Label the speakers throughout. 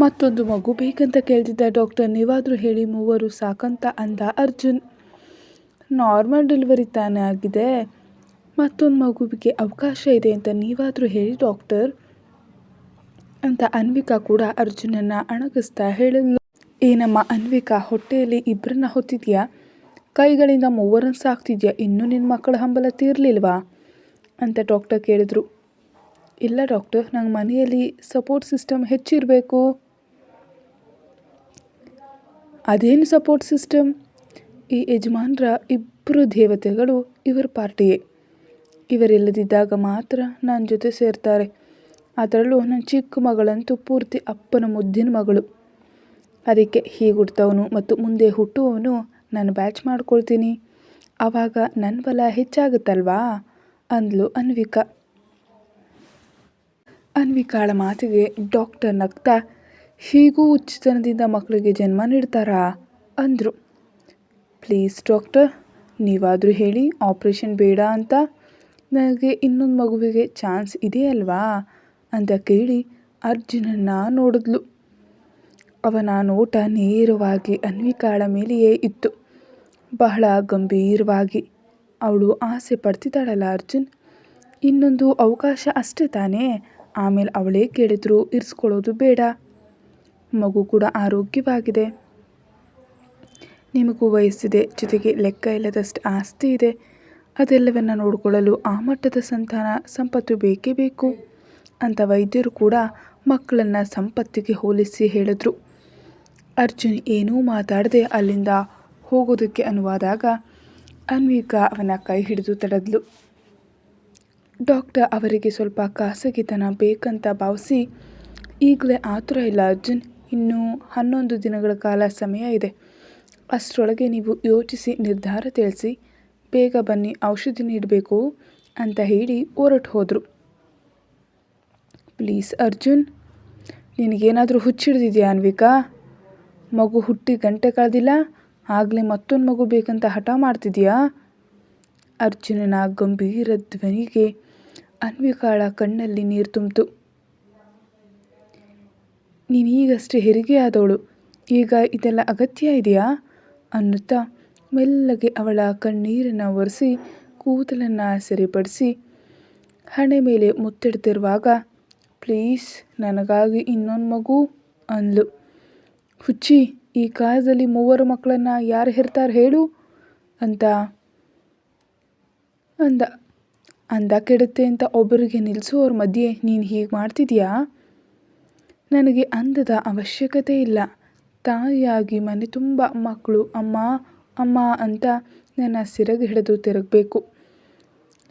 Speaker 1: ಮತ್ತೊಂದು ಮಗು ಬೇಕಂತ ಕೇಳ್ತಿದ್ದ ಡಾಕ್ಟರ್. ನೀವಾದರೂ ಹೇಳಿ, ಮೂವರು ಸಾಕಂತ ಅಂದ ಅರ್ಜುನ್. ನಾರ್ಮಲ್ ಡೆಲಿವರಿ ತಾನೇ ಆಗಿದೆ, ಮತ್ತೊಂದು ಮಗುವಿಗೆ ಅವಕಾಶ ಇದೆ ಅಂತ ನೀವಾದರೂ ಹೇಳಿ ಡಾಕ್ಟರ್ ಅಂತ ಅನ್ವಿಕಾ ಕೂಡ ಅರ್ಜುನನ್ನು ಅಣಗಿಸ್ತಾ ಹೇಳಿದ್ಲು. ಏನಮ್ಮ ಅನ್ವಿಕಾ, ಹೊಟ್ಟೆಯಲ್ಲಿ ಇಬ್ಬರನ್ನ ಹೊತ್ತಿದ್ಯಾ, ಕೈಗಳಿಂದ ಮೂವರನ್ನು ಸಾಕ್ತಿದ್ಯಾ, ಇನ್ನೂ ನಿನ್ನ ಮಕ್ಕಳ ಹಂಬಲ ತೀರಲಿಲ್ವಾ ಅಂತ ಡಾಕ್ಟರ್ ಕೇಳಿದ್ರು. ಇಲ್ಲ ಡಾಕ್ಟರ್, ನಂಗೆ ಮನೆಯಲ್ಲಿ ಸಪೋರ್ಟ್ ಸಿಸ್ಟಮ್ ಹೆಚ್ಚಿರಬೇಕು. ಅದೇನು ಸಪೋರ್ಟ್ ಸಿಸ್ಟಮ್? ಈ ಯಜಮಾನ್ರ ಇಬ್ಬರು ದೇವತೆಗಳು ಇವರ ಪಾರ್ಟಿಯೇ. ಇವರಿಲ್ಲದಿದ್ದಾಗ ಮಾತ್ರ ನನ್ನ ಜೊತೆ ಸೇರ್ತಾರೆ. ಅದರಲ್ಲೂ ನನ್ನ ಚಿಕ್ಕ ಮಗಳಂತೂ ಪೂರ್ತಿ ಅಪ್ಪನ ಮುದ್ದಿನ ಮಗಳು. ಅದಕ್ಕೆ ಹೀಗೆ ಹುಟ್ಟುತ್ತವನು ಮತ್ತು ಮುಂದೆ ಹುಟ್ಟುವವನು ನಾನು ಬ್ಯಾಚ್ ಮಾಡ್ಕೊಳ್ತೀನಿ, ಆವಾಗ ನನ್ನ ಬಲ ಹೆಚ್ಚಾಗುತ್ತಲ್ವಾ ಅಂದ್ಲು ಅನ್ವಿಕಾ. ಅನ್ವಿಕಾಳ ಮಾತಿಗೆ ಡಾಕ್ಟರ್ ನಗ್ತಾ, ಹೀಗೂ ಹುಚ್ಚುತನದಿಂದ ಮಕ್ಕಳಿಗೆ ಜನ್ಮ ನೀಡ್ತಾರಾ ಅಂದರು. ಪ್ಲೀಸ್ ಡಾಕ್ಟರ್, ನೀವಾದರೂ ಹೇಳಿ, ಆಪ್ರೇಷನ್ ಬೇಡ ಅಂತ, ನನಗೆ ಇನ್ನೊಂದು ಮಗುವಿಗೆ ಚಾನ್ಸ್ ಇದೆಯಲ್ವಾ ಅಂತ ಕೇಳಿ ಅರ್ಜುನನ್ನ ನೋಡಿದ್ಲು. ಅವನ ನೋಟ ನೇರವಾಗಿ ಅನ್ವಿಕಾಳ ಮೇಲೆಯೇ ಇತ್ತು, ಬಹಳ ಗಂಭೀರವಾಗಿ. ಅವಳು ಆಸೆ ಪಡ್ತಿದ್ದಾಳಲ್ಲ ಅರ್ಜುನ್, ಇನ್ನೊಂದು ಅವಕಾಶ ಅಷ್ಟೇ ತಾನೇ, ಆಮೇಲೆ ಅವಳೇ ಕೇಳಿದ್ರು ಇರಿಸ್ಕೊಳ್ಳೋದು ಬೇಡ. ಮಗು ಕೂಡ ಆರೋಗ್ಯವಾಗಿದೆ, ನಿಮಗೂ ವಯಸ್ಸಿದೆ, ಜೊತೆಗೆ ಲೆಕ್ಕ ಇಲ್ಲದಷ್ಟು ಆಸ್ತಿ ಇದೆ. ಅದೆಲ್ಲವನ್ನು ನೋಡಿಕೊಳ್ಳಲು ಆ ಮಟ್ಟದ ಸಂತಾನ ಸಂಪತ್ತು ಬೇಕೇ ಬೇಕು ಅಂತ ವೈದ್ಯರು ಕೂಡ ಮಕ್ಕಳನ್ನು ಸಂಪತ್ತಿಗೆ ಹೋಲಿಸಿ ಹೇಳಿದ್ರು. ಅರ್ಜುನ್ ಏನೂ ಮಾತಾಡದೆ ಅಲ್ಲಿಂದ ಹೋಗೋದಕ್ಕೆ ಅನುವಾದಾಗ ಅನ್ವಿಕಾ ಅವನ ಕೈ ಹಿಡಿದು ತಡೆದ್ಲು. ಡಾಕ್ಟರ್ ಅವರಿಗೆ ಸ್ವಲ್ಪ ಖಾಸಗಿತನ ಬೇಕಂತ ಭಾವಿಸಿ, ಈಗಲೇ ಆತುರ ಇಲ್ಲ ಅರ್ಜುನ್, ಇನ್ನೂ 11 ದಿನಗಳ ಕಾಲ ಸಮಯ ಇದೆ. ಅಷ್ಟರೊಳಗೆ ನೀವು ಯೋಚಿಸಿ ನಿರ್ಧಾರ ತಿಳಿಸಿ, ಬೇಗ ಬನ್ನಿ, ಔಷಧಿ ನೀಡಬೇಕು ಅಂತ ಹೇಳಿ ಹೊರಟು ಹೋದರು. ಪ್ಲೀಸ್ ಅರ್ಜುನ್, ನಿನಗೇನಾದರೂ ಹುಚ್ಚಿಡ್ದಿದೆಯಾ ಅನ್ವಿಕಾ? ಮಗು ಹುಟ್ಟಿ ಗಂಟೆ ಕಳೆದಿಲ್ಲ, ಆಗಲೇ ಮತ್ತೊಂದು ಮಗು ಬೇಕಂತ ಹಠ ಮಾಡ್ತಿದೆಯಾ? ಅರ್ಜುನನ ಗಂಭೀರ ಧ್ವನಿಗೆ ಅನ್ವಿಕಾಳ ಕಣ್ಣಲ್ಲಿ ನೀರು ತುಂಬಿತು. ನೀನೀಗಷ್ಟೇ ಹೆರಿಗೆ ಆದವಳು, ಈಗ ಇದೆಲ್ಲ ಅಗತ್ಯ ಇದೆಯಾ ಅನ್ನುತ್ತಾ ಮೆಲ್ಲಗೆ ಅವಳ ಕಣ್ಣೀರನ್ನು ಒರೆಸಿ ಕೂದಲನ್ನು ಸರಿಪಡಿಸಿ ಹಣೆ ಮೇಲೆ ಮುತ್ತಿಡ್ತಿರುವಾಗ, ಪ್ಲೀಸ್ ನನಗಾಗಿ ಇನ್ನೊಂದು ಮಗು ಅಂದ್ಲು. ಹುಚ್ಚಿ, ಈ ಕಾಲದಲ್ಲಿ 3 ಮಕ್ಕಳನ್ನು ಯಾರು ಹೆರ್ತಾರೆ ಹೇಳು ಅಂತ ಅಂದ ಕೆಡುತ್ತೆ ಅಂತ ಒಬ್ಬರಿಗೆ ನಿಲ್ಲಿಸೋರ ಮಧ್ಯೆ ನೀನು ಹೀಗೆ ಮಾಡ್ತಿದೀಯಾ? ನನಗೆ ಅಂದದ ಅವಶ್ಯಕತೆ ಇಲ್ಲ. ತಾಯಿಯಾಗಿ ಮನೆ ತುಂಬ ಮಕ್ಕಳು ಅಮ್ಮ ಅಮ್ಮ ಅಂತ ನನ್ನ ಸೆರಗು ಹಿಡಿದು ತಿರುಗಬೇಕು.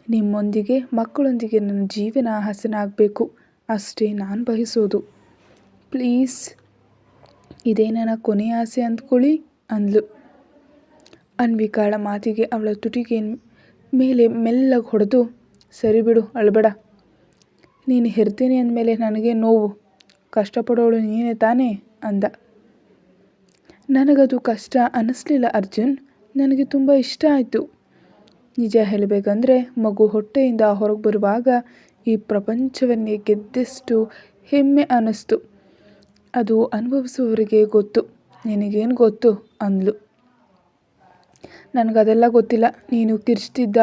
Speaker 1: ನಿಮ್ಮೊಂದಿಗೆ ಮಕ್ಕಳೊಂದಿಗೆ ನನ್ನ ಜೀವನ ಹಸನಾಗಬೇಕು, ಅಷ್ಟೇ ನಾನು ಬಯಸೋದು. ಪ್ಲೀಸ್, ಇದೇ ನನ್ನ ಕೊನೆಯ ಆಸೆ ಅಂದ್ಕೊಳ್ಳಿ ಅಂದ್ಲು. ಅನ್ವಿಕಾಳ ಮಾತಿಗೆ ಅವಳ ತುಟಿಗೆ ಮೇಲೆ ಮೆಲ್ಲಗೆ ಹೊಡೆದು, ಸರಿ ಬಿಡು, ಅಳಬೇಡ. ನೀನು ಹೆರ್ತೀನಿ ಅಂದಮೇಲೆ ನನಗೆ ನೋವು, ಕಷ್ಟಪಡೋಳು ನೀನೇ ತಾನೇ ಅಂದ. ನನಗದು ಕಷ್ಟ ಅನ್ನಿಸ್ಲಿಲ್ಲ ಅರ್ಜುನ್, ನನಗೆ ತುಂಬ ಇಷ್ಟ ಆಯಿತು. ನಿಜ ಹೇಳಬೇಕಂದ್ರೆ ಮಗು ಹೊಟ್ಟೆಯಿಂದ ಹೊರಗೆ ಬರುವಾಗ ಈ ಪ್ರಪಂಚವನ್ನೇ ಗೆದ್ದಷ್ಟು ಹೆಮ್ಮೆ ಅನ್ನಿಸ್ತು. ಅದು ಅನುಭವಿಸುವವರಿಗೆ ಗೊತ್ತು, ನಿನಗೇನು ಗೊತ್ತು ಅಂದ್ಲು. ನನಗದೆಲ್ಲ ಗೊತ್ತಿಲ್ಲ, ನೀನು ಕಿರ್ಚ್ತಿದ್ದ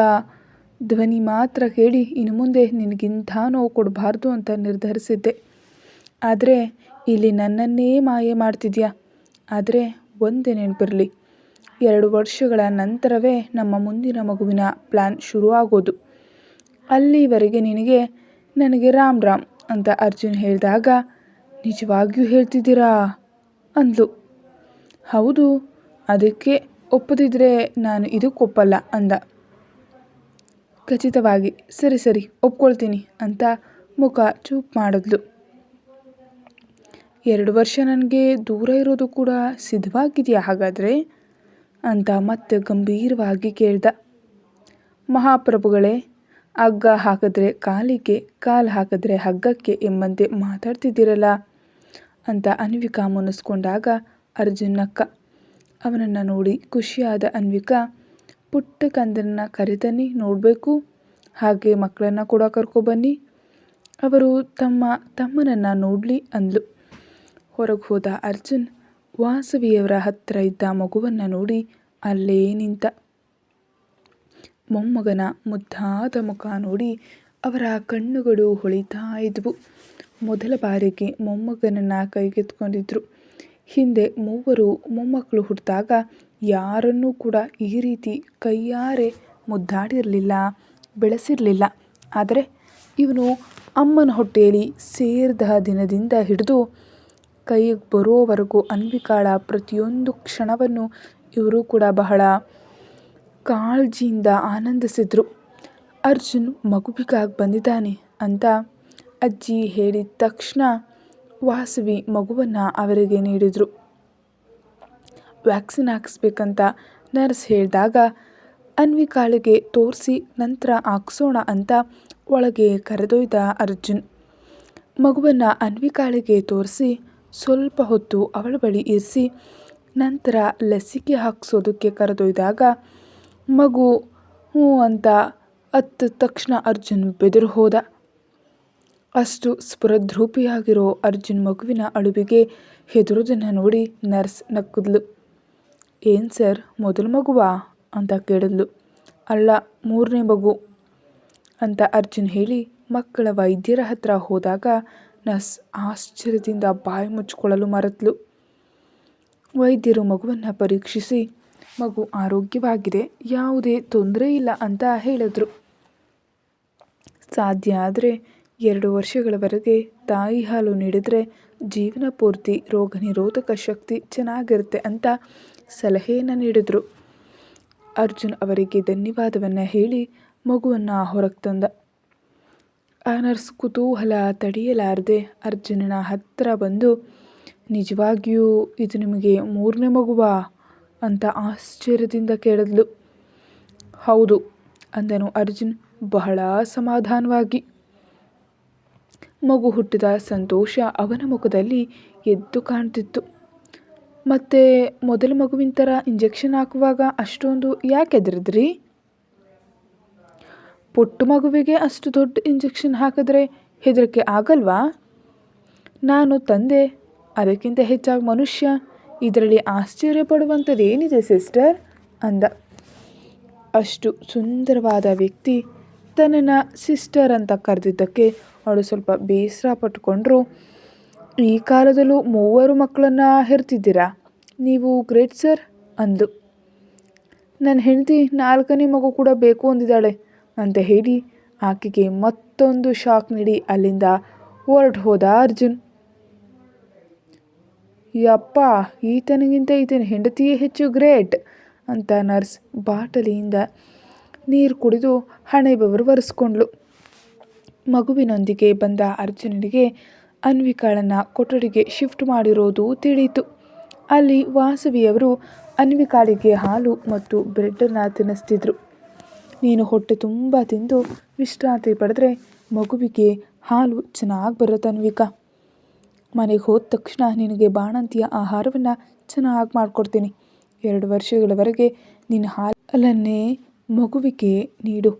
Speaker 1: ಧ್ವನಿ ಮಾತ್ರ ಕೇಳಿ ಇನ್ನು ಮುಂದೆ ನಿನಗಿಂಥ ನೋವು ಕೊಡಬಾರ್ದು ಅಂತ ನಿರ್ಧರಿಸಿದ್ದೆ. ಆದರೆ ಇಲ್ಲಿ ನನ್ನನ್ನೇ ಮಾಯೆ ಮಾಡ್ತಿದ್ಯಾ. ಆದರೆ ಒಂದೇ ನೆನಪಿರಲಿ, 2 ವರ್ಷಗಳ ನಂತರವೇ ನಮ್ಮ ಮುಂದಿನ ಮಗುವಿನ ಪ್ಲ್ಯಾನ್ ಶುರುವಾಗೋದು. ಅಲ್ಲಿವರೆಗೆ ನನಗೆ ರಾಮ್ ರಾಮ್ ಅಂತ ಅರ್ಜುನ್ ಹೇಳಿದಾಗ, ನಿಜವಾಗಿಯೂ ಹೇಳ್ತಿದ್ದೀರಾ ಅಂದ್ಲು. ಹೌದು, ಅದಕ್ಕೆ ಒಪ್ಪದಿದ್ರೆ ನಾನು ಇದಕ್ಕೊಪ್ಪಲ್ಲ ಅಂದ. ಖಚಿತವಾಗಿ, ಸರಿ ಸರಿ ಒಪ್ಕೊಳ್ತೀನಿ ಅಂತ ಮುಖ ಚೂಪ್ ಮಾಡಿದ್ಲು. 2 ವರ್ಷ ನನಗೆ ದೂರ ಇರೋದು ಕೂಡ ಸಿದ್ಧವಾಗಿದೆಯಾ ಹಾಗಾದರೆ ಅಂತ ಮತ್ತೆ ಗಂಭೀರವಾಗಿ ಕೇಳ್ದ. ಮಹಾಪ್ರಭುಗಳೇ, ಹಗ್ಗ ಹಾಕಿದ್ರೆ ಕಾಲಿಗೆ, ಕಾಲು ಹಾಕಿದ್ರೆ ಹಗ್ಗಕ್ಕೆ ಎಂಬಂತೆ ಮಾತಾಡ್ತಿದ್ದೀರಲ್ಲ ಅಂತ ಅನ್ವಿಕಾ ಮುನಿಸ್ಕೊಂಡಾಗ ಅರ್ಜುನ್ ನಕ್ಕ. ಅವನನ್ನು ನೋಡಿ ಖುಷಿಯಾದ ಅನ್ವಿಕಾ, ಪುಟ್ಟ ಕಂದನನ್ನು ಕರೆತನ್ನಿ ನೋಡಬೇಕು, ಹಾಗೆ ಮಕ್ಕಳನ್ನು ಕೂಡ ಕರ್ಕೊಬನ್ನಿ, ಅವರು ತಮ್ಮನನ್ನು ನೋಡಲಿ ಅಂದ್ಲು. ಹೊರಗೆ ಹೋದ ಅರ್ಜುನ್ ವಾಸವಿಯವರ ಹತ್ತಿರ ಇದ್ದ ಮಗುವನ್ನು ನೋಡಿ ಅಲ್ಲೇ ನಿಂತ. ಮೊಮ್ಮಗನ ಮುದ್ದಾದ ಮುಖ ನೋಡಿ ಅವರ ಕಣ್ಣುಗಳು ಹೊಳಿತಾ ಇದ್ವು. ಮೊದಲ ಬಾರಿಗೆ ಮೊಮ್ಮಗನನ್ನು ಕೈಗೆತ್ಕೊಂಡಿದ್ರು. ಹಿಂದೆ 3 ಮೊಮ್ಮಕ್ಕಳು ಹುಟ್ಟಿದಾಗ ಯಾರನ್ನೂ ಕೂಡ ಈ ರೀತಿ ಕೈಯಾರೆ ಮುದ್ದಾಡಿರಲಿಲ್ಲ, ಬೆಳೆಸಿರಲಿಲ್ಲ. ಆದರೆ ಇವನು ಅಮ್ಮನ ಹೊಟ್ಟೆಯಲ್ಲಿ ಸೇರಿದ ದಿನದಿಂದ ಹಿಡಿದು ಕೈಗೆ ಬರೋವರೆಗೂ ಅನ್ವಿಕಾಳ ಪ್ರತಿಯೊಂದು ಕ್ಷಣವನ್ನು ಇವರು ಕೂಡ ಬಹಳ ಕಾಳಜಿಯಿಂದ ಆನಂದಿಸಿದ್ರು. ಅರ್ಜುನ್ ಮಗುವಿಗಾಗಿ ಬಂದಿದ್ದಾನೆ ಅಂತ ಅಜ್ಜಿ ಹೇಳಿದ ತಕ್ಷಣ ವಾಸವಿ ಮಗುವನ್ನು ಅವರಿಗೆ ನೀಡಿದರು. ವ್ಯಾಕ್ಸಿನ್ ಹಾಕಿಸ್ಬೇಕಂತ ನರ್ಸ್ ಹೇಳಿದಾಗ ಅನ್ವಿಕಾಳಿಗೆ ತೋರಿಸಿ ನಂತರ ಹಾಕ್ಸೋಣ ಅಂತ ಒಳಗೆ ಕರೆದೊಯ್ದ ಅರ್ಜುನ್. ಮಗುವನ್ನು ಅನ್ವಿಕಾಳಿಗೆ ತೋರಿಸಿ ಸ್ವಲ್ಪ ಹೊತ್ತು ಅವಳ ಬಳಿ ಇರಿಸಿ ನಂತರ ಲಸಿಕೆ ಹಾಕಿಸೋದಕ್ಕೆ ಕರೆದೊಯ್ದಾಗ ಮಗು ಹ್ಞೂ ಅಂತ ಅತ್ತ ತಕ್ಷಣ ಅರ್ಜುನ್ ಬೆದರು ಹೋದ. ಅಷ್ಟು ಸ್ಫುರದ್ರೂಪಿಯಾಗಿರೋ ಅರ್ಜುನ್ ಮಗುವಿನ ಅಳುವಿಗೆ ಹೆದರೋದನ್ನು ನೋಡಿ ನರ್ಸ್ ನಕ್ಕಿದ್ಲು. ಏನು ಸರ್, ಮೊದಲ ಮಗುವಾ ಅಂತ ಕೇಳಿದ್ಲು. ಅಲ್ಲ, 3ನೇ ಮಗು ಅಂತ ಅರ್ಜುನ್ ಹೇಳಿ ಮಕ್ಕಳ ವೈದ್ಯರ ಹತ್ರ ಹೋದಾಗ ನರ್ಸ್ ಆಶ್ಚರ್ಯದಿಂದ ಬಾಯಿ ಮುಚ್ಚಿಕೊಳ್ಳಲು ಮರೆತಳು. ವೈದ್ಯರು ಮಗುವನ್ನು ಪರೀಕ್ಷಿಸಿ ಮಗು ಆರೋಗ್ಯವಾಗಿದೆ, ಯಾವುದೇ ತೊಂದರೆ ಇಲ್ಲ ಅಂತ ಹೇಳಿದ್ರು. ಸಾಧ್ಯ ಆದರೆ 2 ವರ್ಷಗಳವರೆಗೆ ತಾಯಿ ಹಾಲು ನೀಡಿದರೆ ಜೀವನ ಪೂರ್ತಿ ರೋಗ ನಿರೋಧಕ ಶಕ್ತಿ ಚೆನ್ನಾಗಿರುತ್ತೆ ಅಂತ ಸಲಹೆಯನ್ನು ನೀಡಿದರು. ಅರ್ಜುನ್ ಅವರಿಗೆ ಧನ್ಯವಾದವನ್ನು ಹೇಳಿ ಮಗುವನ್ನು ಹೊರಗೆ ತಂದ. ಆ ನರ್ಸ್ ಕುತೂಹಲ ತಡೆಯಲಾರದೆ ಅರ್ಜುನನ ಹತ್ತಿರ ಬಂದು, ನಿಜವಾಗಿಯೂ ಇದು ನಿಮಗೆ 3ನೇ ಮಗುವಾ ಅಂತ ಆಶ್ಚರ್ಯದಿಂದ ಕೇಳಿದ್ಲು. ಹೌದು ಅಂದನು ಅರ್ಜುನ್ ಬಹಳ ಸಮಾಧಾನವಾಗಿ. ಮಗು ಹುಟ್ಟಿದ ಸಂತೋಷ ಅವನ ಮುಖದಲ್ಲಿ ಎದ್ದು ಕಾಣ್ತಿತ್ತು. ಮತ್ತೆ ಮೊದಲ ಮಗುವಿನ ಥರ ಇಂಜೆಕ್ಷನ್ ಹಾಕುವಾಗ ಅಷ್ಟೊಂದು ಯಾಕೆ ಹೆದರಿದ್ರಿ? ಪುಟ್ಟ ಮಗುವಿಗೆ ಅಷ್ಟು ದೊಡ್ಡ ಇಂಜೆಕ್ಷನ್ ಹಾಕಿದ್ರೆ ಹೆದರಿಕೆ ಆಗಲ್ವಾ? ನಾನು ತಂದೆ, ಅದಕ್ಕಿಂತ ಹೆಚ್ಚಾಗಿ ಮನುಷ್ಯ, ಇದರಲ್ಲಿ ಆಶ್ಚರ್ಯ ಪಡುವಂಥದ್ದು ಏನಿದೆ ಸಿಸ್ಟರ್ ಅಂದ. ಅಷ್ಟು ಸುಂದರವಾದ ವ್ಯಕ್ತಿ ತನ್ನನ್ನು ಸಿಸ್ಟರ್ ಅಂತ ಕರೆದಿದ್ದಕ್ಕೆ ಅವಳು ಸ್ವಲ್ಪ ಬೇಸರ ಪಟ್ಟುಕೊಂಡ್ರು. ಈ ಕಾಲದಲ್ಲೂ 3 ಮಕ್ಕಳನ್ನು ಹೆರ್ತಿದ್ದೀರಾ, ನೀವು ಗ್ರೇಟ್ ಸರ್ ಅಂದು. ನನ್ನ ಹೆಂಡತಿ 4ನೇ ಮಗು ಕೂಡ ಬೇಕು ಅಂದಿದ್ದಾಳೆ ಅಂತ ಹೇಳಿ ಆಕೆಗೆ ಮತ್ತೊಂದು ಶಾಕ್ ನೀಡಿ ಅಲ್ಲಿಂದ ಹೊರಟು ಹೋದ ಅರ್ಜುನ್. ಯಪ್ಪ, ಈತನಿಗಿಂತ ಈತನ ಹೆಂಡತಿಯೇ ಹೆಚ್ಚು ಗ್ರೇಟ್ ಅಂತ ನರ್ಸ್ ಬಾಟಲಿಯಿಂದ ನೀರು ಕುಡಿದು ಹಣೆ ಬೆವರು ಒರೆಸ್ಕೊಂಡ್ಳು. ಮಗುವಿನೊಂದಿಗೆ ಬಂದ ಅರ್ಜುನನಿಗೆ ಅನ್ವಿಕಾಳನ್ನು ಕೊಠಡಿಗೆ ಶಿಫ್ಟ್ ಮಾಡಿರೋದು ತಿಳಿಯಿತು. ಅಲ್ಲಿ ವಾಸವಿಯವರು ಅನ್ವಿಕಾಳಿಗೆ ಹಾಲು ಮತ್ತು ಬ್ರೆಡ್ಡನ್ನು ತಿನ್ನಿಸ್ತಿದ್ರು. ನೀನು ಹೊಟ್ಟೆ ತುಂಬ ತಿಂದು ವಿಶ್ರಾಂತಿ ಪಡೆದ್ರೆ ಮಗುವಿಗೆ ಹಾಲು ಚೆನ್ನಾಗಿ ಬರುತ್ತೆ ಅನ್ವಿಕಾ. ಮನೆಗೆ ಹೋದ ತಕ್ಷಣ ನಿನಗೆ ಬಾಣಂತಿಯ ಆಹಾರವನ್ನು ಚೆನ್ನಾಗಿ ಮಾಡಿಕೊಡ್ತೀನಿ. 2 ವರ್ಷಗಳವರೆಗೆ ನಿನ್ನ ಹಾಲನ್ನೇ ಮಗುವಿಗೆ ನೀಡು.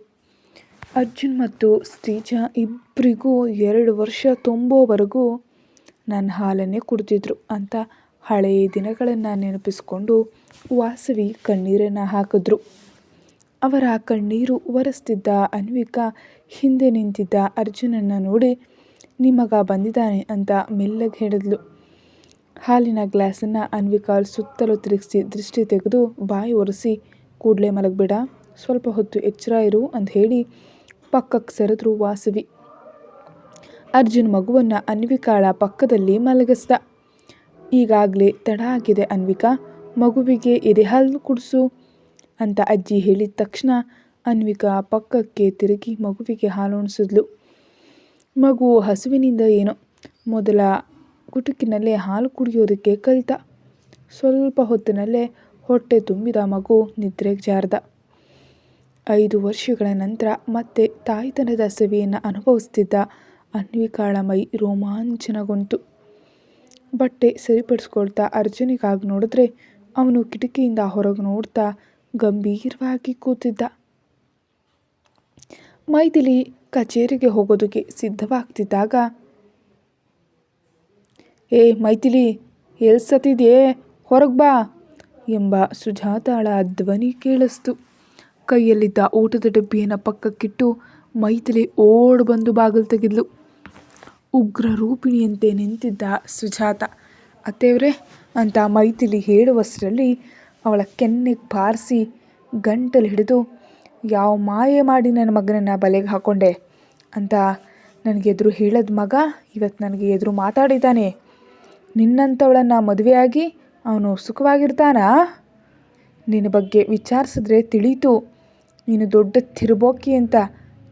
Speaker 1: ಅರ್ಜುನ್ ಮತ್ತು ಶ್ರೀಜಾ ಇಬ್ಬರಿಗೂ 2 ವರ್ಷ ತುಂಬೋವರೆಗೂ ನನ್ನ ಹಾಲನ್ನೇ ಕುಡ್ತಿದ್ರು ಅಂತ ಹಳೆಯ ದಿನಗಳನ್ನು ನೆನಪಿಸ್ಕೊಂಡು ವಾಸವಿ ಕಣ್ಣೀರನ್ನು ಹಾಕಿದ್ರು. ಅವರ ಕಣ್ಣೀರು ಒರೆಸ್ತಿದ್ದ ಅನ್ವಿಕಾ ಹಿಂದೆ ನಿಂತಿದ್ದ ಅರ್ಜುನನ್ನು ನೋಡಿ ನಿಮಗ ಬಂದಿದ್ದಾನೆ ಅಂತ ಮೆಲ್ಲಗೆ ಹೇಳಿದ್ಲು. ಹಾಲಿನ ಗ್ಲಾಸನ್ನು ಅನ್ವಿಕಾಳ್ ಸುತ್ತಲೂ ತಿರುಗಿಸಿ ದೃಷ್ಟಿ ತೆಗೆದು ಬಾಯಿ ಒರೆಸಿ, ಕೂಡಲೇ ಮಲಗಬೇಡ, ಸ್ವಲ್ಪ ಹೊತ್ತು ಎಚ್ಚರ ಇರು ಅಂತ ಹೇಳಿ ಪಕ್ಕಕ್ಕೆ ಸರಿದ್ರು ವಾಸವಿ. ಅರ್ಜುನ್ ಮಗುವನ್ನು ಅನ್ವಿಕಾಳ ಪಕ್ಕದಲ್ಲಿ ಮಲಗಿಸ್ದ. ಈಗಾಗಲೇ ತಡ ಆಗಿದೆ ಅನ್ವಿಕಾ, ಮಗುವಿಗೆ ಎದೆ ಹಾಲು ಕುಡಿಸು ಅಂತ ಅಜ್ಜಿ ಹೇಳಿದ ತಕ್ಷಣ ಅನ್ವಿಕಾ ಪಕ್ಕಕ್ಕೆ ತಿರುಗಿ ಮಗುವಿಗೆ ಹಾಲು ಉಣಿಸಿದ್ಲು. ಮಗು ಹಸುವಿನಿಂದ ಏನೋ ಮೊದಲ ಗುಟುಕಿನಲ್ಲೇ ಹಾಲು ಕುಡಿಯೋದಕ್ಕೆ ಕಲಿತ. ಸ್ವಲ್ಪ ಹೊತ್ತಿನಲ್ಲೇ ಹೊಟ್ಟೆ ತುಂಬಿದ ಮಗು ನಿದ್ರೆಗೆ ಜಾರ್ದ. 5 ವರ್ಷಗಳ ನಂತರ ಮತ್ತೆ ತಾಯ್ತನದ ಸವಿಯನ್ನು ಅನುಭವಿಸ್ತಿದ್ದ ಅನ್ವಿಕಾಳ ಮೈ ರೋಮಾಂಚನಗೊಂತು. ಬಟ್ಟೆ ಸರಿಪಡಿಸ್ಕೊಳ್ತಾ ಅರ್ಜುನಿಗಾಗಿ ನೋಡಿದ್ರೆ ಅವನು ಕಿಟಕಿಯಿಂದ ಹೊರಗೆ ನೋಡ್ತಾ ಗಂಭೀರವಾಗಿ ಕೂತಿದ್ದ. ಮೈಥಿಲಿ ಕಚೇರಿಗೆ ಹೋಗೋದಕ್ಕೆ ಸಿದ್ಧವಾಗ್ತಿದ್ದಾಗ ಏ ಮೈಥಿಲಿ, ಎಲ್ಲಿ ಸತ್ತಿದ್ಯೇ, ಹೊರಗೆ ಬಾ ಎಂಬ ಸುಜಾತಾಳ ಧ್ವನಿ ಕೇಳಿಸ್ತು. ಕೈಯಲ್ಲಿದ್ದ ಊಟದ ಡಬ್ಬಿಯನ್ನು ಪಕ್ಕಕ್ಕಿಟ್ಟು ಮೈಥಿಲಿ ಓಡ್ ಬಂದು ಬಾಗಿಲು ತೆಗೆದ್ಲು. ಉಗ್ರ ರೂಪಿಣಿಯಂತೆ ನಿಂತಿದ್ದ ಸುಜಾತ. ಅತ್ತೇವ್ರೆ ಅಂತ ಮೈಥಿಲಿ ಹೇಳುವಷ್ಟರಲ್ಲಿ ಅವಳ ಕೆನ್ನೆಗೆ ಬಾರಿಸಿ ಗಂಟಲು ಹಿಡಿದು, ಯಾವ ಮಾಯೆ ಮಾಡಿ ನನ್ನ ಮಗನನ್ನು ಬಲೆಗೆ ಹಾಕ್ಕೊಂಡೆ ಅಂತ ನನಗೆದುರು ಹೇಳದ ಮಗ ಇವತ್ತು ನನಗೆ ಎದುರು ಮಾತಾಡಿದ್ದಾನೆ. ನಿನ್ನಂಥವಳನ್ನು ಮದುವೆಯಾಗಿ ಅವನು ಸುಖವಾಗಿರ್ತಾನಾ? ನಿನ್ನ ಬಗ್ಗೆ ವಿಚಾರಿಸಿದ್ರೆ ತಿಳಿಯಿತು, ನೀನು ದೊಡ್ಡ ತಿರುಬೋಕಿ ಅಂತ.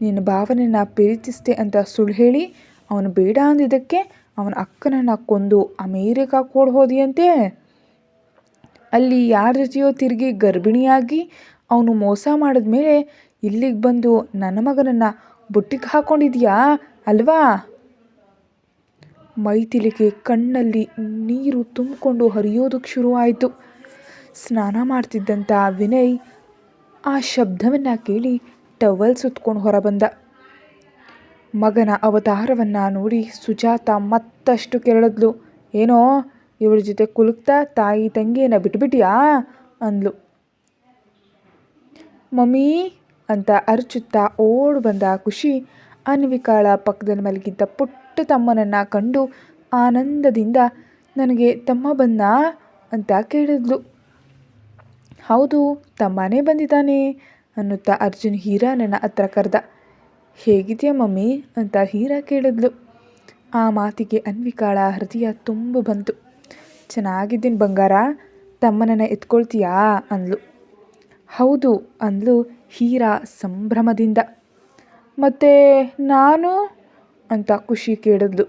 Speaker 1: ನಿನ್ನ ಭಾವನೆಯನ್ನು ಪ್ರೀತಿಸ್ತೆ ಅಂತ ಸುಳ್ಳು ಹೇಳಿ ಅವನು ಬೇಡ ಅಂದಿದ್ದಕ್ಕೆ ಅವನ ಅಕ್ಕನನ್ನು ಕೊಂದು ಅಮೇರಿಕಾಕ್ಕೆ ಓಡಿ ಹೋದಿಯಂತೆ. ಅಲ್ಲಿ ಯಾರ ಜೊತೆಯೋ ತಿರುಗಿ ಗರ್ಭಿಣಿಯಾಗಿ ಅವನು ಮೋಸ ಮಾಡಿದ್ಮೇಲೆ ಇಲ್ಲಿಗೆ ಬಂದು ನನ್ನ ಮಗನನ್ನು ಬುಟ್ಟಿಗೆ ಹಾಕ್ಕೊಂಡಿದ್ಯಾ ಅಲ್ವಾ? ಮೈಥಿಲಿಗೆ ಕಣ್ಣಲ್ಲಿ ನೀರು ತುಂಬಿಕೊಂಡು ಹರಿಯೋದಕ್ಕೆ ಶುರುವಾಯಿತು. ಸ್ನಾನ ಮಾಡ್ತಿದ್ದಂಥ ವಿನಯ್ ಆ ಶಬ್ದವನ್ನು ಕೇಳಿ ಟವಲ್ ಸುತ್ಕೊಂಡು ಹೊರಬಂದ. ಮಗನ ಅವತಾರವನ್ನು ನೋಡಿ ಸುಜಾತ ಮತ್ತಷ್ಟು ಕೆರಳಿದ್ಲು. ಏನೋ ಇವಳ ಜೊತೆ ಕುಲುಕ್ತಾ ತಾಯಿ ತಂಗಿಯನ್ನು ಬಿಟ್ಬಿಟ್ಯಾ ಅಂದ್ಲು. ಮಮ್ಮಿ ಅಂತ ಅರ್ಚುತ್ತಾ ಓಡ್ ಬಂದ ಖುಷಿ ಅನ್ವಿಕಾಳ ಪಕ್ಕದಲ್ಲಿ ಮಲಗಿದ್ದ ಪುಟ್ಟ ತಮ್ಮನನ್ನು ಕಂಡು ಆನಂದದಿಂದ, ನನಗೆ ತಮ್ಮ ಬಂದ ಅಂತ ಕೇಳಿದ್ಲು. ಹೌದು, ತಮ್ಮನೇ ಬಂದಿದ್ದಾನೆ ಅನ್ನುತ್ತಾ ಅರ್ಜುನ್ ಹೀರಾನನ್ನ ಹತ್ರ ಕರೆದ. ಹೇಗಿದೆಯಾ ಮಮ್ಮಿ ಅಂತ ಹೀರಾ ಕೇಳಿದ್ಲು. ಆ ಮಾತಿಗೆ ಅನ್ವಿಕಾಳ ಹೃದಯ ತುಂಬ ಬಂತು. ಚೆನ್ನಾಗಿದ್ದೀನಿ ಬಂಗಾರ, ತಮ್ಮನನ್ನು ಎತ್ಕೊಳ್ತೀಯಾ ಅಂದ್ಲು. ಹೌದು ಅಂದ್ಲು ಹೀರಾ ಸಂಭ್ರಮದಿಂದ. ಮತ್ತೆ ನಾನು ಅಂತ ಖುಷಿ ಕೇಳಿದ್ಲು.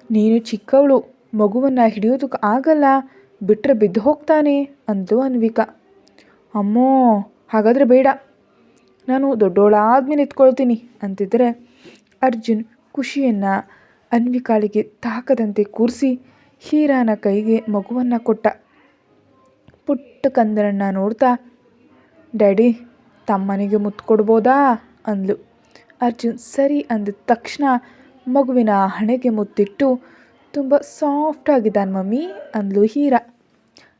Speaker 1: ನೀನು ಚಿಕ್ಕವಳು, ಮಗುವನ್ನು ಹಿಡಿಯೋದಕ್ಕೆ ಆಗಲ್ಲ, ಬಿಟ್ಟರೆ ಬಿದ್ದು ಹೋಗ್ತಾನೆ ಅಂದ್ಲು ಅನ್ವಿಕಾ. ಅಮ್ಮೋ, ಹಾಗಾದರೆ ಬೇಡ, ನಾನು ದೊಡ್ಡೋಳಾದ್ಮೇಲೆ ಎತ್ಕೊಳ್ತೀನಿ ಅಂತಿದ್ರೆ ಅರ್ಜುನ್ ಖುಷಿಯನ್ನು ಅನ್ವಿಕಾಳಿಗೆ ತಾಕದಂತೆ ಕೂರಿಸಿ ಹೀರಾನ ಕೈಗೆ ಮಗುವನ್ನು ಕೊಟ್ಟ. ಪುಟ್ಟ ಕಂದರನ್ನು ನೋಡ್ತಾ, ಡ್ಯಾಡಿ ತಮ್ಮನಿಗೆ ಮುತ್ತು ಕೊಡ್ಬೋದಾ ಅಂದ್ಲು. ಅರ್ಜುನ್ ಸರಿ ಅಂದ ತಕ್ಷಣ ಮಗುವಿನ ಹಣೆಗೆ ಮುತ್ತಿಟ್ಟು, ತುಂಬ ಸಾಫ್ಟಾಗಿದ್ದಾನೆ ಮಮ್ಮಿ ಅಂದ್ಲು ಹೀರಾ.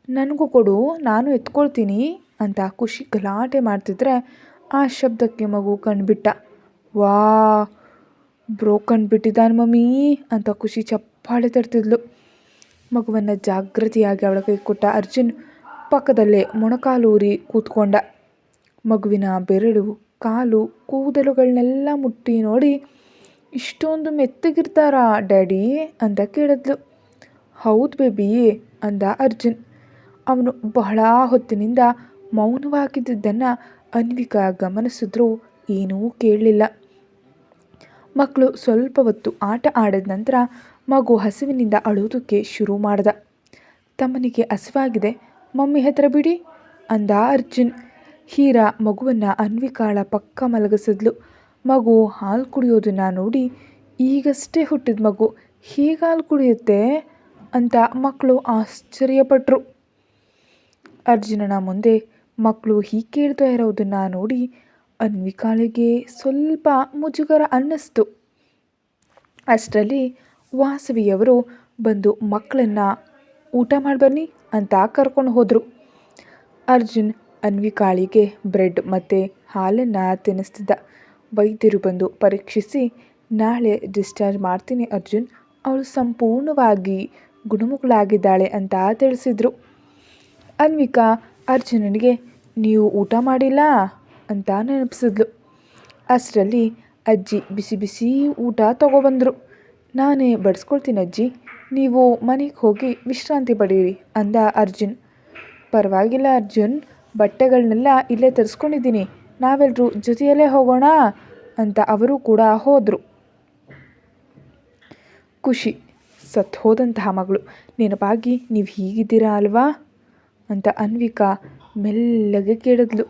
Speaker 1: ನನಗೂ ಕೊಡು, ನಾನು ಎತ್ಕೊಳ್ತೀನಿ ಅಂತ ಖುಷಿ ಗಲಾಟೆ ಮಾಡ್ತಿದ್ರೆ ಆ ಶಬ್ದಕ್ಕೆ ಮಗು ಕಣ್ಬಿಟ್ಟ. ವಾ, ಬ್ರೋ ಕಣ್ಬಿಟ್ಟಿದ್ದಾನೆ ಮಮ್ಮಿ ಅಂತ ಖುಷಿ ಚಪ್ಪಾಳೆ ತರ್ತಿದ್ಲು. ಮಗುವನ್ನು ಜಾಗೃತಿಯಾಗಿ ಅವಳ ಕೈ ಕೊಟ್ಟ ಅರ್ಜುನ್ ಪಕ್ಕದಲ್ಲೇ ಮೊಣಕಾಲೂರಿ ಕೂತ್ಕೊಂಡ. ಮಗುವಿನ ಬೆರಳು, ಕಾಲು, ಕೂದಲುಗಳನ್ನೆಲ್ಲ ಮುಟ್ಟಿ ನೋಡಿ, ಇಷ್ಟೊಂದು ಮೆತ್ತಗಿರ್ತಾರಾ ಡ್ಯಾಡಿ ಅಂತ ಕೇಳಿದ್ಲು. ಹೌದು ಬೇಬಿ ಅಂದ ಅರ್ಜುನ್. ಅವನು ಬಹಳ ಹೊತ್ತಿನಿಂದ ಮೌನವಾಗಿದ್ದನ್ನು ಅನ್ವಿಕಾ ಗಮನಿಸಿದ್ರೂ ಏನೂ ಕೇಳಲಿಲ್ಲ. ಮಕ್ಕಳು ಸ್ವಲ್ಪ ಹೊತ್ತು ಆಟ ಆಡಿದ ನಂತರ ಮಗು ಹಸಿವಿನಿಂದ ಅಳೋದಕ್ಕೆ ಶುರು ಮಾಡ್ದ. ತಮ್ಮನಿಗೆ ಹಸಿವಾಗಿದೆ, ಮಮ್ಮಿ ಹತ್ರ ಬಿಡಿ ಅಂದ ಅರ್ಜುನ್. ಹೀರಾ ಮಗುವನ್ನು ಅನ್ವಿಕಾಳ ಪಕ್ಕ ಮಲಗಿಸಿದ್ಲು. ಮಗು ಹಾಲು ಕುಡಿಯೋದನ್ನು ನೋಡಿ, ಈಗಷ್ಟೇ ಹುಟ್ಟಿದ ಮಗು ಹೇಗೆ ಹಾಲು ಕುಡಿಯುತ್ತೆ ಅಂತ ಮಕ್ಕಳು ಆಶ್ಚರ್ಯಪಟ್ಟರು. ಅರ್ಜುನನ ಮುಂದೆ ಮಕ್ಕಳು ಹೀಗೆ ಕೇಳ್ತಾ ಇರೋದನ್ನು ನೋಡಿ ಅನ್ವಿಕಾಳಿಗೆ ಸ್ವಲ್ಪ ಮುಜುಗರ ಅನ್ನಿಸ್ತು. ಅಷ್ಟರಲ್ಲಿ ವಾಸವಿಯವರು ಬಂದು ಮಕ್ಕಳನ್ನು ಊಟ ಮಾಡಿ ಬನ್ನಿ ಅಂತ ಕರ್ಕೊಂಡು ಹೋದರು. ಅರ್ಜುನ್ ಅನ್ವಿಕಾಳಿಗೆ ಬ್ರೆಡ್ ಮತ್ತು ಹಾಲನ್ನು ತಿನ್ನಿಸ್ತಿದ್ದ. ವೈದ್ಯರು ಬಂದು ಪರೀಕ್ಷಿಸಿ, ನಾಳೆ ಡಿಸ್ಚಾರ್ಜ್ ಮಾಡ್ತೀನಿ ಅರ್ಜುನ್, ಅವಳು ಸಂಪೂರ್ಣವಾಗಿ ಗುಣಮುಖಳಾಗಿದ್ದಾಳೆ ಅಂತ ತಿಳಿಸಿದರು. ಅನ್ವಿಕಾ ಅರ್ಜುನನಿಗೆ ನೀವು ಊಟ ಮಾಡಿಲ್ಲ ಅಂತ ನೆನಪಿಸಿದ್ಲು. ಅಷ್ಟರಲ್ಲಿ ಅಜ್ಜಿ ಬಿಸಿ ಬಿಸಿ ಊಟ ತಗೊಬಂದರು. ನಾನೇ ಬಡಿಸ್ಕೊಳ್ತೀನಿ ಅಜ್ಜಿ, ನೀವು ಮನೆಗೆ ಹೋಗಿ ವಿಶ್ರಾಂತಿ ಪಡೀರಿ ಅಂದ ಅರ್ಜುನ್. ಪರವಾಗಿಲ್ಲ ಅರ್ಜುನ್, ಬಟ್ಟೆಗಳನ್ನೆಲ್ಲ ಇಲ್ಲೇ ತರಿಸ್ಕೊಂಡಿದ್ದೀನಿ, ನಾವೆಲ್ಲರೂ ಜೊತೆಯಲ್ಲೇ ಹೋಗೋಣ ಅಂತ ಅವರು ಕೂಡ ಹೋದರು. ಖುಷಿ ಸತ್ತು ಹೋದಂತಹ ಮಗಳು ನೆನಪಾಗಿ ನೀವು ಹೀಗಿದ್ದೀರಾ ಅಲ್ವಾ ಅಂತ ಅನ್ವಿಕಾ ಮೆಲ್ಲಗೆ ಕೇಳಿದ್ಲು.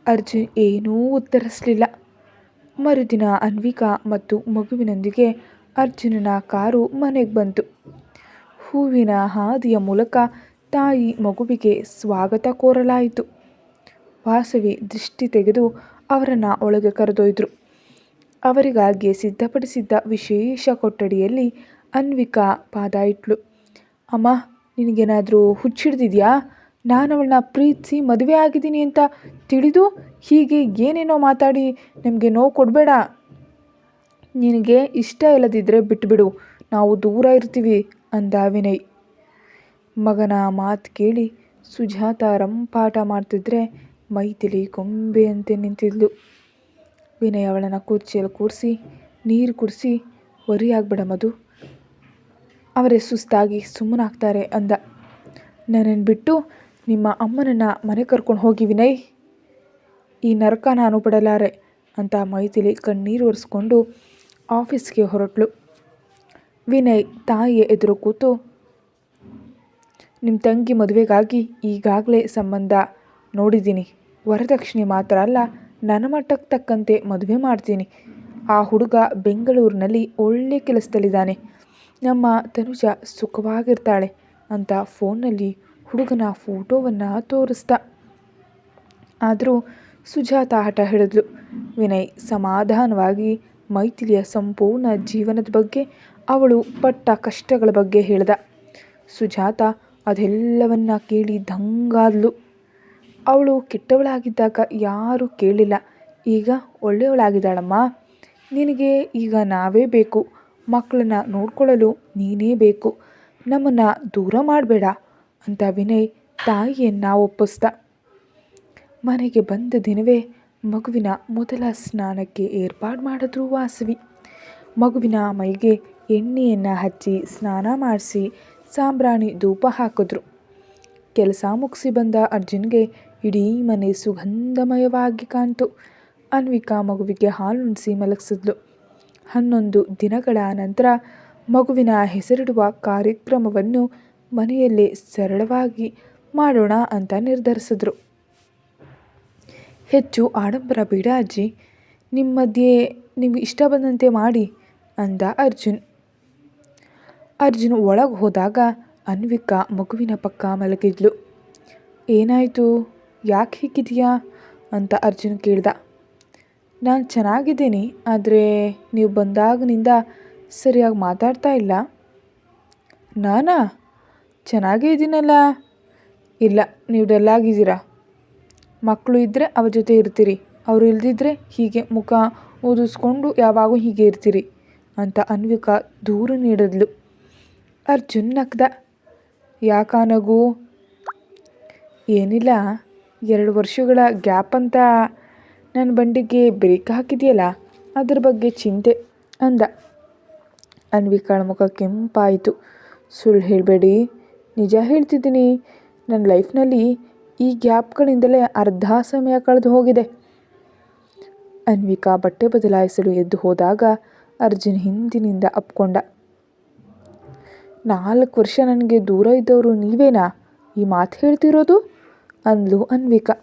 Speaker 1: ಅರ್ಜುನ್ ಏನೂ ಉತ್ತರಿಸಲಿಲ್ಲ. ಮರುದಿನ ಅನ್ವಿಕಾ ಮತ್ತು ಮಗುವಿನೊಂದಿಗೆ ಅರ್ಜುನನ ಕಾರು ಮನೆಗೆ ಬಂತು. ಹೂವಿನ ಹಾದಿಯ ಮೂಲಕ ತಾಯಿ ಮಗುವಿಗೆ ಸ್ವಾಗತ ಕೋರಲಾಯಿತು. ವಾಸವಿ ದೃಷ್ಟಿ ತೆಗೆದು ಅವರನ್ನು ಒಳಗೆ ಕರೆದೊಯ್ದರು. ಅವರಿಗಾಗಿ ಸಿದ್ಧಪಡಿಸಿದ್ದ ವಿಶೇಷ ಕೊಠಡಿಯಲ್ಲಿ ಅನ್ವಿಕಾ ಪಾದ ಇಟ್ಲು. ಅಮ್ಮ, ನಿನಗೇನಾದರೂ ಹುಚ್ಚಿಡ್ದಿದ್ಯಾ? ನಾನು ಅವಳನ್ನ ಪ್ರೀತಿಸಿ ಮದುವೆ ಆಗಿದ್ದೀನಿ ಅಂತ ತಿಳಿದು ಹೀಗೆ ಏನೇನೋ ಮಾತಾಡಿ ನಮಗೆ ನೋವು ಕೊಡಬೇಡ. ನಿನಗೆ ಇಷ್ಟ ಇಲ್ಲದಿದ್ದರೆ ಬಿಟ್ಟುಬಿಡು, ನಾವು ದೂರ ಇರ್ತೀವಿ ಅಂದ ವಿನಯ್. ಮಗನ ಮಾತು ಕೇಳಿ ಸುಜಾತ ರಂಪಾಟ ಮಾಡ್ತಿದ್ರೆ ಮೈಥಿಲಿ ಗೊಂಬೆಯಂತೆ ನಿಂತಿದ್ಲು. ವಿನಯ್ ಅವಳನ್ನು ಕುರ್ಚಿಯಲ್ಲಿ ಕೂರಿಸಿ ನೀರು ಕುಡಿಸಿ, ವರಿ ಆಗ್ಬೇಡ ಮಧು, ಅವರೇ ಸುಸ್ತಾಗಿ ಸುಮ್ಮನಾಗ್ತಾರೆ ಅಂದ. ನನ್ನನ್ನು ಬಿಟ್ಟು ನಿಮ್ಮ ಅಮ್ಮನನ್ನು ಮನೆ ಕರ್ಕೊಂಡು ಹೋಗಿ ವಿನಯ್, ಈ ನರಕ ನಾನು ಪಡಲಾರೆ ಅಂತ ಮೈಥಿಲಿ ಕಣ್ಣೀರು ಒರೆಸ್ಕೊಂಡು ಆಫೀಸ್ಗೆ ಹೊರಟ್ಲು. ವಿನಯ್ ತಾಯಿಯ ಎದುರು ಕೂತು, ನಿಮ್ಮ ತಂಗಿ ಮದುವೆಗಾಗಿ ಈಗಾಗಲೇ ಸಂಬಂಧ ನೋಡಿದ್ದೀನಿ. ವರದಕ್ಷಿಣೆ ಮಾತ್ರ ಅಲ್ಲ, ನನ್ನ ಮಟ್ಟಕ್ಕೆ ತಕ್ಕಂತೆ ಮದುವೆ ಮಾಡ್ತೀನಿ. ಆ ಹುಡುಗ ಬೆಂಗಳೂರಿನಲ್ಲಿ ಒಳ್ಳೆ ಕೆಲಸದಲ್ಲಿದ್ದಾನೆ. ನಮ್ಮ ತನುಜ ಸುಖವಾಗಿರ್ತಾಳೆ ಅಂತ ಫೋನ್ನಲ್ಲಿ ಹುಡುಗನ ಫೋಟೋವನ್ನು ತೋರಿಸ್ದ. ಆದರೂ ಸುಜಾತ ಹಠ ಹಿಡಿದ್ಲು. ವಿನಯ್ ಸಮಾಧಾನವಾಗಿ ಮೈಥಿಲಿಯ ಸಂಪೂರ್ಣ ಜೀವನದ ಬಗ್ಗೆ, ಅವಳು ಪಟ್ಟ ಕಷ್ಟಗಳ ಬಗ್ಗೆ ಹೇಳ್ದ. ಸುಜಾತ ಅದೆಲ್ಲವನ್ನ ಕೇಳಿ ದಂಗಾದ್ಲು. ಅವಳು ಕೆಟ್ಟವಳಾಗಿದ್ದಾಗ ಯಾರೂ ಕೇಳಿಲ್ಲ, ಈಗ ಒಳ್ಳೆಯವಳಾಗಿದ್ದಾಳಮ್ಮ. ನಿನಗೆ ಈಗ ನಾವೇ ಬೇಕು, ಮಕ್ಕಳನ್ನ ನೋಡ್ಕೊಳ್ಳಲು ನೀನೇ ಬೇಕು, ನಮ್ಮನ್ನು ದೂರ ಮಾಡಬೇಡ ಅಂತ ವಿನಯ್ ತಾಯಿಯನ್ನು ಒಪ್ಪಿಸ್ದ. ಮನೆಗೆ ಬಂದ ದಿನವೇ ಮಗುವಿನ ಮೊದಲ ಸ್ನಾನಕ್ಕೆ ಏರ್ಪಾಡು ಮಾಡಿದ್ರು ವಾಸವಿ. ಮಗುವಿನ ಮೈಗೆ ಎಣ್ಣೆಯನ್ನು ಹಚ್ಚಿ ಸ್ನಾನ ಮಾಡಿಸಿ ಸಾಂಬ್ರಾಣಿ ಧೂಪ ಹಾಕಿದ್ರು. ಕೆಲಸ ಮುಗಿಸಿ ಬಂದ ಅರ್ಜುನ್ಗೆ ಇಡೀ ಮನೆ ಸುಗಂಧಮಯವಾಗಿ ಕಾಣ್ತು. ಅನ್ವಿಕಾ ಮಗುವಿಗೆ ಹಾಲುಣಿಸಿ ಮಲಗಿಸಿದ್ಲು. 11 ದಿನಗಳ ನಂತರ ಮಗುವಿನ ಹೆಸರಿಡುವ ಕಾರ್ಯಕ್ರಮವನ್ನು ಮನೆಯಲ್ಲೇ ಸರಳವಾಗಿ ಮಾಡೋಣ ಅಂತ ನಿರ್ಧರಿಸಿದ್ರು. ಹೆಚ್ಚು ಆಡಂಬರ ಬೇಡ ಅಜ್ಜಿ, ನಿಮ್ಮ ಮಧ್ಯೆ ನಿಮ್ಗೆ ಇಷ್ಟ ಬಂದಂತೆ ಮಾಡಿ ಅಂದ ಅರ್ಜುನ್. ಒಳಗೆ ಹೋದಾಗ ಅನ್ವಿಕಾ ಮಗುವಿನ ಪಕ್ಕ ಮಲಗಿದ್ಲು. ಏನಾಯಿತು, ಯಾಕೆ ಹೀಗಿದೆಯಾ ಅಂತ ಅರ್ಜುನ್ ಕೇಳ್ದ. ನಾನು ಚೆನ್ನಾಗಿದ್ದೀನಿ, ಆದರೆ ನೀವು ಬಂದಾಗಿನಿಂದ ಸರಿಯಾಗಿ ಮಾತಾಡ್ತಾ ಇಲ್ಲ. ನಾನಾ ಚೆನ್ನಾಗೇ ಇದ್ದೀನಲ್ಲ. ಇಲ್ಲ, ನೀವು ಡಲ್ಲಾಗಿದ್ದೀರಾ. ಮಕ್ಕಳು ಇದ್ದರೆ ಅವ್ರ ಜೊತೆ ಇರ್ತೀರಿ, ಅವರು ಇಲ್ದಿದ್ರೆ ಹೀಗೆ ಮುಖ ಊದಿಸ್ಕೊಂಡು ಯಾವಾಗೂ ಹೀಗೆ ಇರ್ತೀರಿ ಅಂತ ಅನ್ವಿಕಾ ದೂರು ನೀಡಿದ್ಲು. ಅರ್ಜುನ್ ನಕ್ದ. ಯಾಕ ನಗು? ಏನಿಲ್ಲ, 2 ವರ್ಷಗಳ ಗ್ಯಾಪ್ ಅಂತ ನನ್ನ ಬಂಡಿಗೆ ಬ್ರೇಕ್ ಹಾಕಿದೆಯಲ್ಲ, ಅದ್ರ ಬಗ್ಗೆ ಚಿಂತೆ ಅಂದ. ಅನ್ವಿಕಾಳ ಮುಖ ಕೆಂಪಾಯಿತು. ಸುಳ್ಳು ಹೇಳಬೇಡಿ, ನಿಜ ಹೇಳ್ತಿದ್ದೀನಿ. ನನ್ನ ಲೈಫ್ನಲ್ಲಿ ಈ ಗ್ಯಾಪ್ಗಳಿಂದಲೇ ಅರ್ಧ ಸಮಯ ಕಳೆದು ಹೋಗಿದೆ. ಅನ್ವಿಕಾ ಬಟ್ಟೆ ಬದಲಾಯಿಸಲು ಎದ್ದು ಹೋದಾಗ ಅರ್ಜುನ್ ಹಿಂದಿನಿಂದ ಅಪ್ಕೊಂಡ. 4 ವರ್ಷ ನನಗೆ ದೂರ ಇದ್ದವರು ನೀವೇನಾ ಈ ಮಾತು ಹೇಳ್ತಿರೋದು ಅಂದ್ಲು ಅನ್ವಿಕಾ.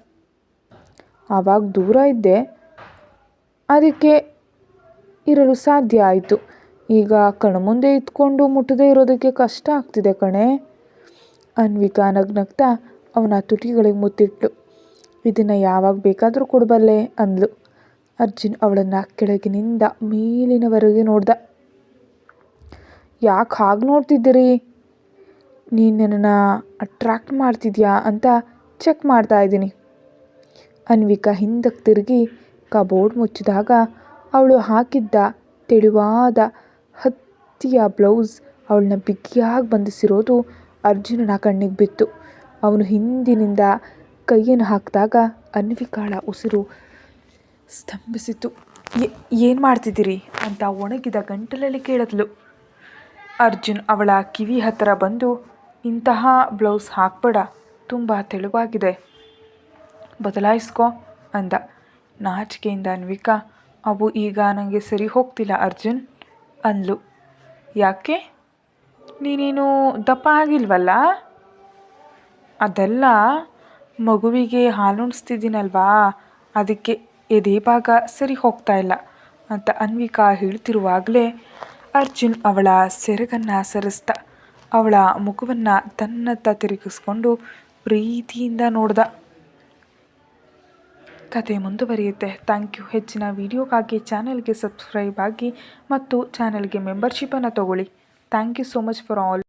Speaker 1: ಆವಾಗ ದೂರ ಇದ್ದೆ, ಅದಕ್ಕೆ ಇರಲು ಸಾಧ್ಯ ಆಯಿತು. ಈಗ ಕಣ್ಮುಂದೆ ಇದ್ಕೊಂಡು ಮುಟ್ಟದೇ ಇರೋದಕ್ಕೆ ಕಷ್ಟ ಆಗ್ತಿದೆ ಕಣೆ. ಅನ್ವಿಕಾ ನಗ್ನಗ್ತಾ ಅವನ ತುಟಿಗಳಿಗೆ ಮುತ್ತಿಟ್ಲು. ಇದನ್ನು ಯಾವಾಗ ಬೇಕಾದರೂ ಕೊಡಬಲ್ಲೆ ಅಂದ್ಲು. ಅರ್ಜುನ್ ಅವಳನ್ನು ಕೆಳಗಿನಿಂದ ಮೇಲಿನವರೆಗೆ ನೋಡ್ದ. ಯಾಕೆ ಹಾಗೆ ನೋಡ್ತಿದ್ದೀರಿ? ನೀನು ನನ್ನನ್ನು ಅಟ್ರಾಕ್ಟ್ ಮಾಡ್ತಿದ್ಯಾ ಅಂತ ಚೆಕ್ ಮಾಡ್ತಾ ಇದ್ದೀನಿ. ಅನ್ವಿಕಾ ಹಿಂದಕ್ಕೆ ತಿರುಗಿ ಕಬೋರ್ಡ್ ಮುಚ್ಚಿದಾಗ ಅವಳು ಹಾಕಿದ್ದ ತೆಳುವಾದ ಹತ್ತಿಯ ಬ್ಲೌಸ್ ಅವಳನ್ನ ಬಿಗಿಯಾಗಿ ಬಂಧಿಸಿರೋದು ಅರ್ಜುನನ ಕಣ್ಣಿಗೆ ಬಿತ್ತು. ಅವನು ಹಿಂದಿನಿಂದ ಕೈಯನ್ನು ಹಾಕಿದಾಗ ಅನ್ವಿಕಾಳ ಉಸಿರು ಸ್ತಂಭಿಸಿತು. ಏನು ಮಾಡ್ತಿದ್ದೀರಿ ಅಂತ ಒಣಗಿದ ಗಂಟಲಲ್ಲಿ ಕೇಳಿದ್ಲು. ಅರ್ಜುನ್ ಅವಳ ಕಿವಿ ಹತ್ತಿರ ಬಂದು, ಇಂತಹ ಬ್ಲೌಸ್ ಹಾಕಬೇಡ, ತುಂಬ ತೆಳುವಾಗಿದೆ, ಬದಲಾಯಿಸ್ಕೊ ಅಂದ. ನಾಚಿಕೆಯಿಂದ ಅನ್ವಿಕಾ, ಅವು ಈಗ ನನಗೆ ಸರಿ ಹೋಗ್ತಿಲ್ಲ ಅರ್ಜುನ್ ಅಂದ್ಲು. ಯಾಕೆ? ನೀನೇನು ದಪ್ಪ ಆಗಿಲ್ವಲ್ಲ? ಅದೆಲ್ಲ, ಮಗುವಿಗೆ ಹಾಲುಣಿಸ್ತಿದ್ದೀನಲ್ವಾ, ಅದಕ್ಕೆ ಎದೆ ಭಾಗ ಸರಿ ಹೋಗ್ತಾ ಇಲ್ಲ ಅಂತ ಅನ್ವಿಕಾ ಹೇಳ್ತಿರುವಾಗಲೇ ಅರ್ಜುನ್ ಅವಳ ಸೆರಗನ್ನು ಸರಿಸ್ದ. ಅವಳ ಮುಖವನ್ನು ತನ್ನತ್ತ ತಿರುಗಿಸ್ಕೊಂಡು ಪ್ರೀತಿಯಿಂದ ನೋಡ್ದ. ಕತೆ ಮುಂದುವರಿಯುತ್ತೆ. Thank you. ಹೆಚ್ಚಿನ ವಿಡಿಯೋಗಾಗಿ ಚಾನಲ್ಗೆ ಸಬ್ಸ್ಕ್ರೈಬ್ ಆಗಿ ಮತ್ತು ಚಾನಲ್ಗೆ ಮೆಂಬರ್ಶಿಪ್ಪನ್ನು ತಗೊಳ್ಳಿ. Thank you so much for all.